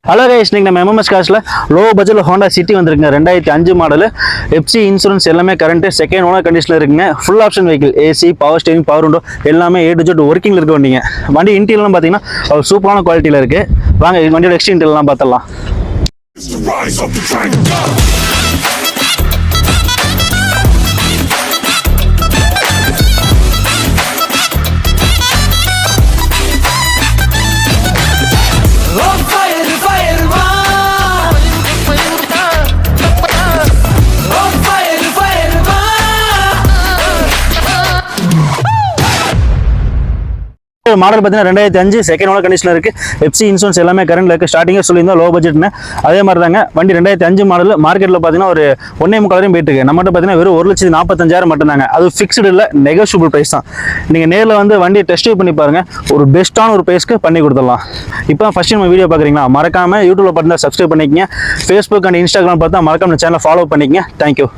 Hello guys, இன்னைக்கு நம்ம MMS கார்ஸ்ல low பட்ஜெட்ல ஹோண்டா சிட்டி வந்திருக்குங்க. 2005 மாடல். எஃப்சி இன்சூரன்ஸ் எல்லாமே கரண்ட், செகண்ட் ஓனர் கண்டிஷனில் இருக்குங்க. Full option vehicle, AC, power steering, power window எல்லாமே A to Z ஒர்க்கிங்ல இருக்க வண்டிங்க. வண்டி இன்டீரியர்லாம் பார்த்தீங்கன்னா ஒரு சூப்பரான குவாலிட்டியில் இருக்கு. வாங்க வண்டியோட எக்ஸ்ட்ரா இன்டீரியர்லாம் பார்த்துடலாம். மாடல் பார்த்தீங்கன்னா 2005 செகண்ட் ஓனர் கண்டிஷனில் இருக்கு. எஃப்சி இன்சூரன்ஸ் எல்லாமே கரண்ட்ல இருக்கு. ஸ்டார்டிங்கே சொல்லியிருந்தோம் லோ பட்ஜெட்னு. அதே மாதிரி தாங்க வண்டி 2005 மாடல். மார்க்கெட்டில் பார்த்தீங்கன்னா ஒரு 1.3 வரையும் போயிட்டு இருக்கு. நம்மகிட்ட பார்த்தீங்கன்னா வெறும் 1,45,000 மட்டும்தாங்க. அது ஃபிக்ஸ்டு இல்லை, நெகோஷியபிள் ப்ரைஸ் தான். நீங்கள் நேரில் வந்து வண்டியை டெஸ்ட் ட்ரைவ் பண்ணி பாருங்க. ஒரு பெஸ்ட்டான ஒரு ப்ரைஸ்க்கு பண்ணி கொடுத்துடலாம். இப்போ ஃபர்ஸ்ட் நம்ம வீடியோ பார்க்குறீங்களா, மறக்காம யூடியூப்ல பார்த்தா சப்ஸ்கிரைப் பண்ணிக்கங்க. ஃபேஸ்புக் அண்ட் இன்ஸ்டாகிராம் பார்த்தா மறக்காம சேனலை ஃபாலோ பண்ணிக்கங்க. தேங்க்யூ.